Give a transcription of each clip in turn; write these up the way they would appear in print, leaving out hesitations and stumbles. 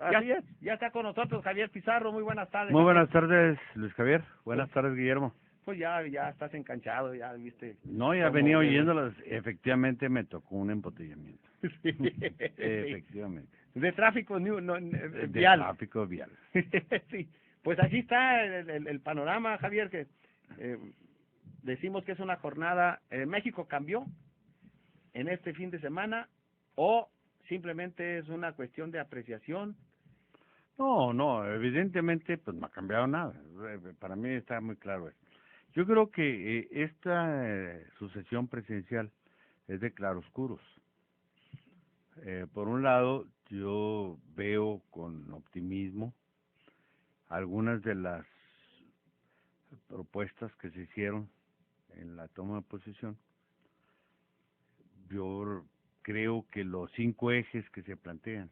Así es, ya está con nosotros Javier Pizarro, muy buenas tardes. Muy Javier. buenas tardes, Luis Javier. Buenas tardes, Guillermo. Pues ya estás enganchado, ya viste. No, ya cómo venía debe. oyéndolas. Efectivamente me tocó un embotellamiento. Sí, Efectivamente. de tráfico De vial. tráfico vial. Sí, pues así está el panorama, Javier, que decimos que es una jornada, México cambió en este fin de semana o simplemente es una cuestión de apreciación. No, evidentemente pues no ha cambiado nada. Para mí está muy claro eso. Yo creo que esta sucesión presidencial es de claroscuros. Por un lado, yo veo con optimismo algunas de las propuestas que se hicieron en la toma de posición. Yo creo que los 5 ejes que se plantean,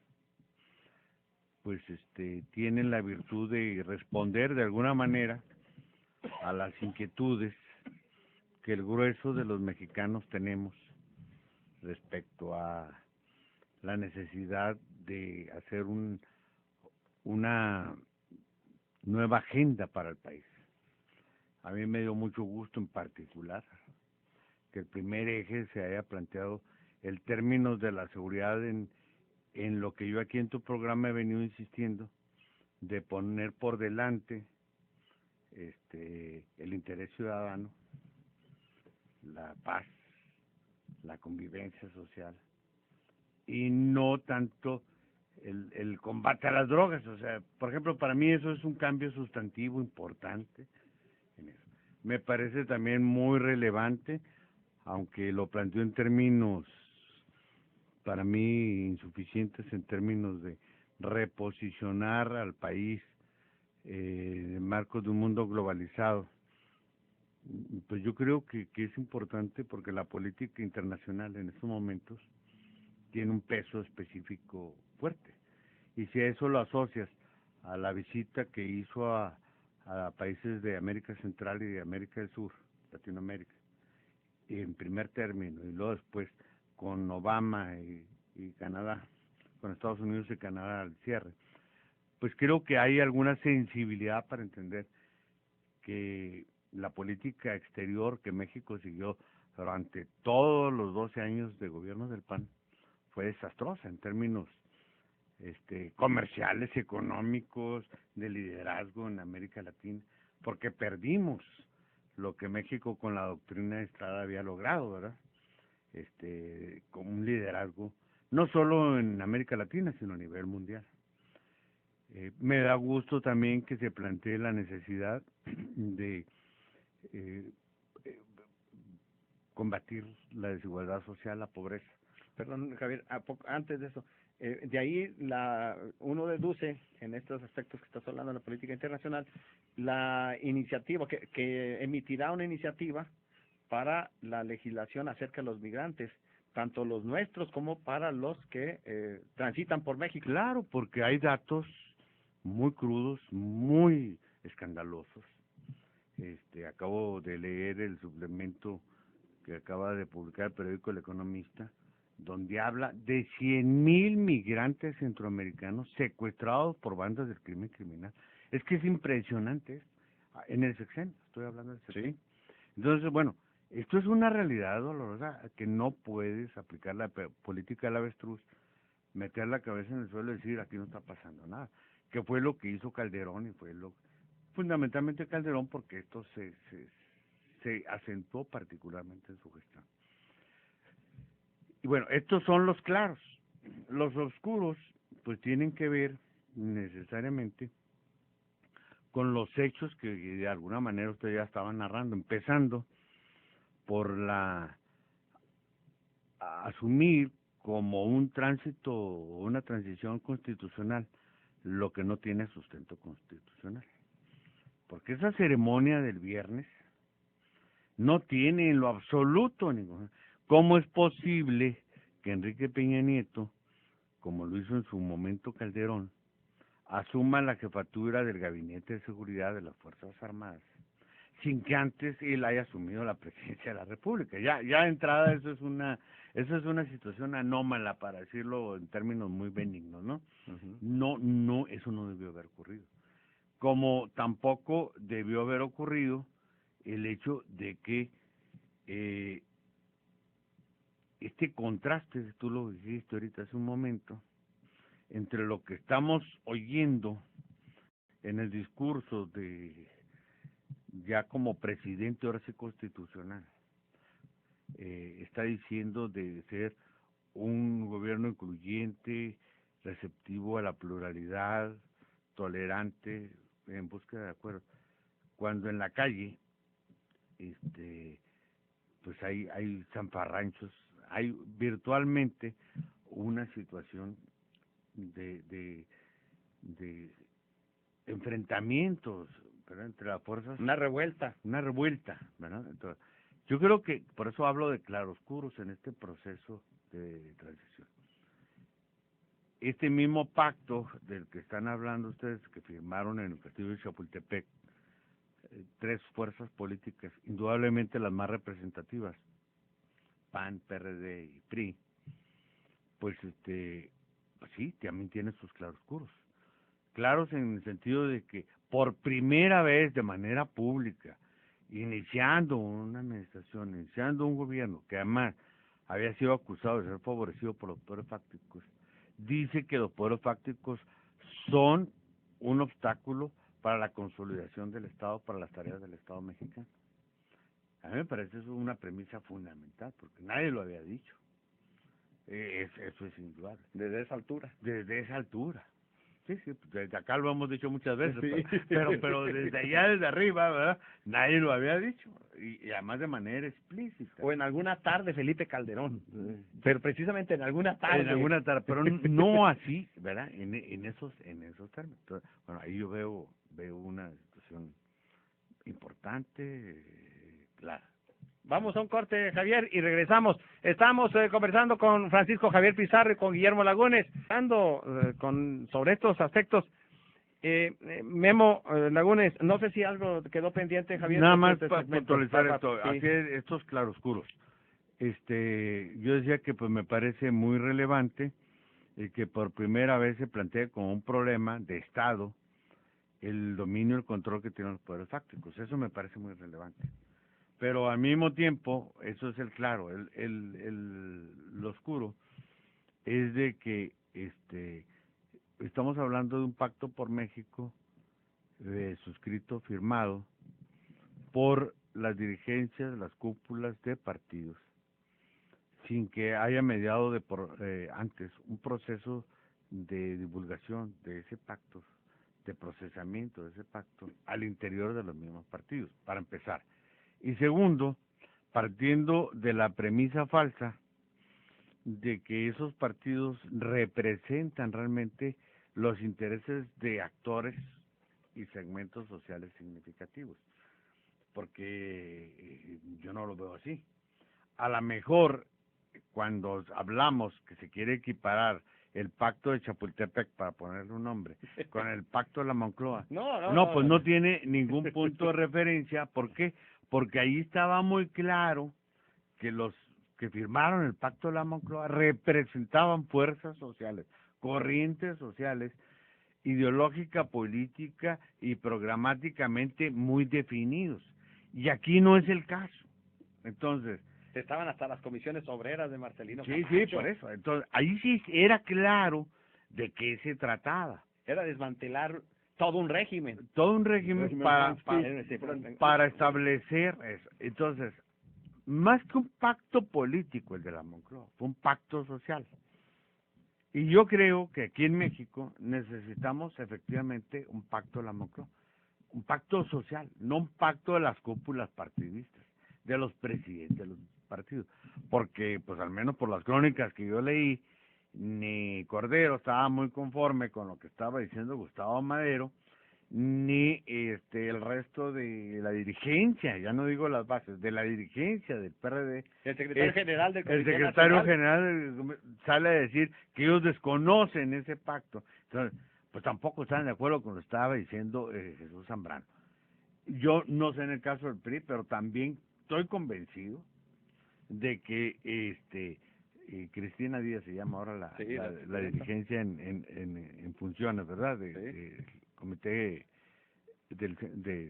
pues tienen la virtud de responder de alguna manera a las inquietudes que el grueso de los mexicanos tenemos respecto a la necesidad de hacer una nueva agenda para el país. A mí me dio mucho gusto en particular que el primer eje se haya planteado el término de la seguridad en lo que yo aquí en tu programa he venido insistiendo, de poner por delante el interés ciudadano, la paz, la convivencia social, y no tanto el combate a las drogas. O sea, por ejemplo, para mí eso es un cambio sustantivo importante en eso. Me parece también muy relevante, aunque lo planteó en términos, para mí, insuficientes en términos de reposicionar al país en marcos de un mundo globalizado. Pues yo creo que es importante porque la política internacional en estos momentos tiene un peso específico fuerte. Y si a eso lo asocias a la visita que hizo a países de América Central y de América del Sur, Latinoamérica, en primer término, y luego después con Obama y Canadá, con Estados Unidos y Canadá al cierre, pues creo que hay alguna sensibilidad para entender que la política exterior que México siguió durante todos los 12 años de gobierno del PAN fue desastrosa en términos comerciales, económicos, de liderazgo en América Latina, porque perdimos lo que México con la doctrina de Estrada había logrado, ¿verdad? Con un liderazgo, no solo en América Latina, sino a nivel mundial. Me da gusto también que se plantee la necesidad de eh, eh, combatir la desigualdad social, la pobreza. Perdón, Javier, antes de eso, de ahí uno deduce, en estos aspectos que estás hablando de la política internacional, la iniciativa, que emitirá una iniciativa para la legislación acerca de los migrantes, tanto los nuestros como para los que transitan por México. Claro, porque hay datos muy crudos, muy escandalosos. Acabo de leer el suplemento que acaba de publicar el periódico El Economista, donde habla de 100,000 migrantes centroamericanos secuestrados por bandas del crimen criminal. Es que es impresionante esto. En el sexenio, estoy hablando del sexenio. Sí. Entonces, bueno, esto es una realidad dolorosa que no puedes aplicar la política del avestruz, meter la cabeza en el suelo y decir aquí no está pasando nada, que fue lo que hizo Calderón y fue fundamentalmente Calderón, porque esto se acentuó particularmente en su gestión. Y bueno, estos son los claros. Los oscuros pues tienen que ver necesariamente con los hechos que de alguna manera usted ya estaba narrando, empezando por asumir como un tránsito o una transición constitucional lo que no tiene sustento constitucional. Porque esa ceremonia del viernes no tiene en lo absoluto ningún. ¿Cómo es posible que Enrique Peña Nieto, como lo hizo en su momento Calderón, asuma la jefatura del Gabinete de Seguridad de las Fuerzas Armadas, sin que antes él haya asumido la presidencia de la República. Ya de entrada eso es una situación anómala, para decirlo en términos muy benignos, ¿no? No, eso no debió haber ocurrido. Como tampoco debió haber ocurrido el hecho de que este contraste, tú lo dijiste ahorita hace un momento, entre lo que estamos oyendo en el discurso de ya como presidente, ahora sí constitucional, está diciendo de ser un gobierno incluyente, receptivo a la pluralidad, tolerante, en búsqueda de acuerdo, cuando en la calle pues hay zamparranchos, hay virtualmente una situación de enfrentamientos, ¿verdad?, entre las fuerzas, Una revuelta. ¿verdad? Entonces, yo creo que por eso hablo de claroscuros en este proceso de transición. Este mismo pacto del que están hablando ustedes, que firmaron en el castillo de Chapultepec, tres fuerzas políticas, indudablemente las más representativas, PAN, PRD y PRI, pues pues sí, también tienen sus claroscuros. Claros en el sentido de que por primera vez de manera pública, iniciando una administración, iniciando un gobierno que además había sido acusado de ser favorecido por los poderes fácticos, dice que los poderes fácticos son un obstáculo para la consolidación del Estado, para las tareas del Estado mexicano. A mí me parece eso una premisa fundamental, porque nadie lo había dicho. Eso es indudable. Desde esa altura. Desde esa altura. Sí, pues desde acá lo hemos dicho muchas veces, Sí. pero desde allá, desde arriba, ¿verdad?, nadie lo había dicho, y además de manera explícita. O en alguna tarde Felipe Calderón, pero precisamente en alguna tarde. En alguna tarde, pero no así, ¿verdad?, en esos términos. Entonces, bueno, ahí yo veo una situación importante, clara. Vamos a un corte, Javier, y regresamos. Estamos conversando con Francisco Javier Pizarro y con Guillermo Lagunes, hablando sobre estos aspectos. Memo Lagunes, no sé si algo quedó pendiente, Javier. Nada más para puntualizar esto, sí. así estos claroscuros. Yo decía que pues me parece muy relevante que por primera vez se plantea como un problema de Estado el dominio y el control que tienen los poderes fácticos. Eso me parece muy relevante. Pero al mismo tiempo, eso es el claro, lo oscuro es de que estamos hablando de un pacto por México suscrito, firmado por las dirigencias, las cúpulas de partidos, sin que haya mediado antes un proceso de divulgación de ese pacto, de procesamiento de ese pacto al interior de los mismos partidos, para empezar. Y segundo, partiendo de la premisa falsa de que esos partidos representan realmente los intereses de actores y segmentos sociales significativos, porque yo no lo veo así. A lo mejor, cuando hablamos que se quiere equiparar el pacto de Chapultepec, para ponerle un nombre, con el pacto de la Moncloa, pues no tiene ningún punto de referencia. ¿Por qué? Porque ahí estaba muy claro que los que firmaron el pacto de la Moncloa representaban fuerzas sociales, corrientes sociales, ideológica, política y programáticamente muy definidos. Y aquí no es el caso. Entonces, estaban hasta las comisiones obreras de Marcelino Camacho. Sí, por eso. Entonces, ahí sí era claro de qué se trataba. Era desmantelar todo un régimen. Todo un régimen para establecer eso. Entonces, más que un pacto político el de la Moncloa, fue un pacto social. Y yo creo que aquí en México necesitamos efectivamente un pacto de la Moncloa, un pacto social, no un pacto de las cúpulas partidistas, de los presidentes de los partidos, porque pues al menos por las crónicas que yo leí, ni Cordero estaba muy conforme con lo que estaba diciendo Gustavo Madero, ni el resto de la dirigencia, ya no digo las bases, de la dirigencia del PRD. El secretario general del Comité general sale a decir que ellos desconocen ese pacto. Entonces, pues tampoco están de acuerdo con lo que estaba diciendo Jesús Zambrano. Yo no sé en el caso del PRI, pero también estoy convencido de que Cristina Díaz se llama ahora Sí, la dirigencia en funciones, ¿verdad? Sí. Del comité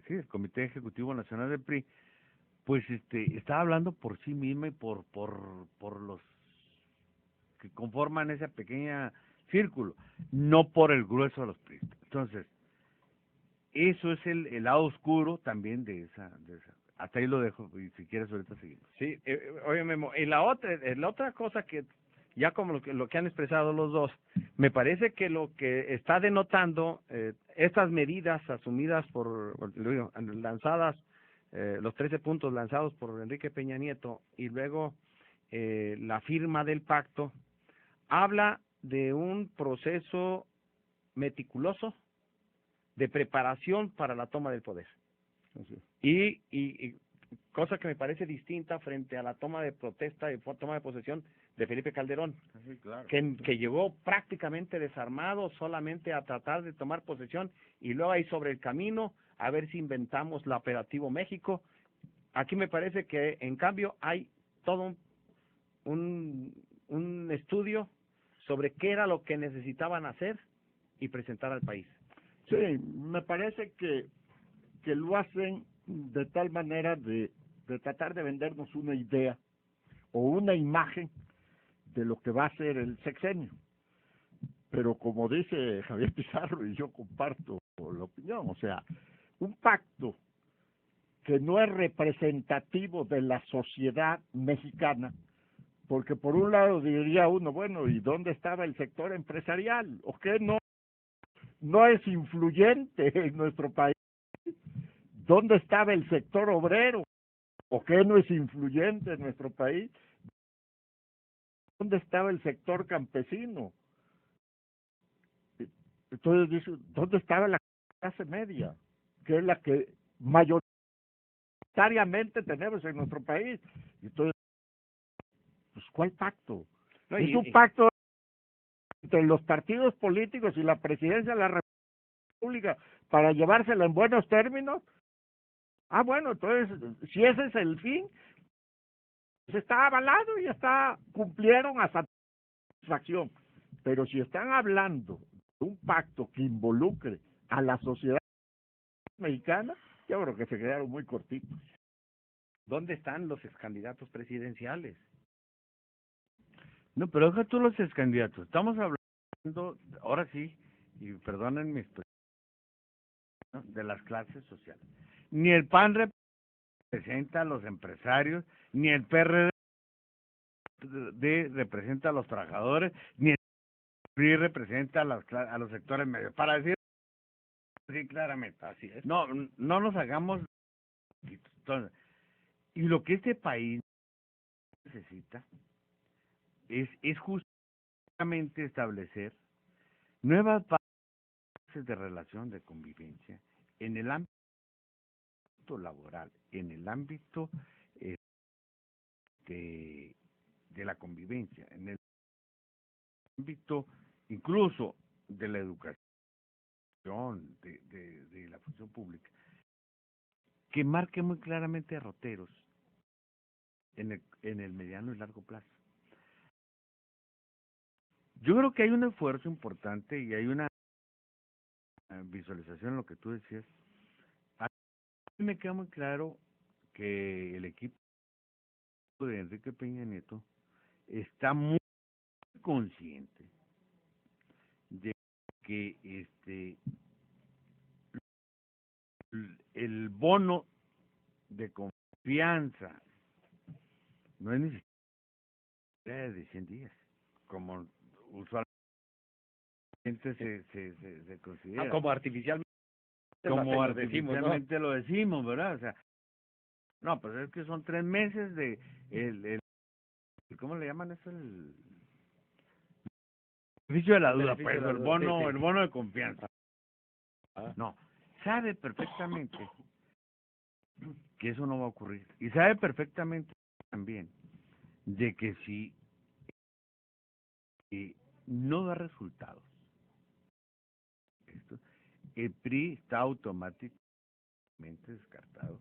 sí, el Comité Ejecutivo Nacional del PRI, pues está hablando por sí misma y por los que conforman ese pequeño círculo, no por el grueso de los PRIistas. Entonces, eso es el lado oscuro también de esa. Hasta ahí lo dejo, y si quieres ahorita seguimos. Sí, oye Memo, y la otra cosa que ya como lo que han expresado los dos, me parece que lo que está denotando estas medidas asumidas lanzadas, los 13 puntos lanzados por Enrique Peña Nieto y luego la firma del pacto, habla de un proceso meticuloso de preparación para la toma del poder. Y cosa que me parece distinta frente a la toma de protesta y toma de posesión de Felipe Calderón, Sí, claro. que llegó prácticamente desarmado solamente a tratar de tomar posesión y luego ahí sobre el camino a ver si inventamos la Operativo México. Aquí me parece que en cambio hay todo un estudio sobre qué era lo que necesitaban hacer y presentar al país. Sí, me parece que lo hacen de tal manera de tratar de vendernos una idea o una imagen de lo que va a ser el sexenio. Pero como dice Javier Pizarro, y yo comparto la opinión, o sea, un pacto que no es representativo de la sociedad mexicana, porque por un lado diría uno, bueno, ¿y dónde estaba el sector empresarial? ¿O qué no es influyente en nuestro país? ¿Dónde estaba el sector obrero? ¿O qué no es influyente en nuestro país? ¿Dónde estaba el sector campesino? Entonces dice, ¿dónde estaba la clase media? Que es la que mayoritariamente tenemos en nuestro país. Entonces, pues, ¿cuál pacto? No, Es un pacto entre los partidos políticos y la presidencia de la República para llevársela en buenos términos. Ah, bueno, entonces, si ese es el fin, pues está avalado y cumplieron a satisfacción. Pero si están hablando de un pacto que involucre a la sociedad mexicana, yo creo que se quedaron muy cortitos. ¿Dónde están los excandidatos presidenciales? No, pero deja tú los excandidatos. Estamos hablando, ahora sí, y perdonen mi expresión, ¿no?, de las clases sociales. Ni el PAN representa a los empresarios, ni el PRD representa a los trabajadores, ni el PRI representa a los sectores medios. Para decir así claramente, Así es. no nos hagamos. Entonces, y lo que este país necesita es justamente establecer nuevas bases de relación de convivencia en el ámbito laboral, en el ámbito de la convivencia, en el ámbito incluso de la educación, de la función pública, que marque muy claramente derroteros en el mediano y largo plazo. Yo creo que hay un esfuerzo importante y hay una visualización en lo que tú decías. A mí me queda muy claro que el equipo de Enrique Peña Nieto está muy consciente de que el bono de confianza no es ni siquiera de 100 días, como usualmente se considera. Como artificialmente como lo decimos, ¿no? artificialmente lo decimos, ¿verdad? O sea, no, pues es que son 3 meses de ¿cómo le llaman eso? El beneficio de la duda, beneficio pues, de la el duda, sí, sí. el bono de confianza. Ah. No, sabe perfectamente que eso no va a ocurrir. Y sabe perfectamente también de que si no da resultados, el PRI está automático descartado.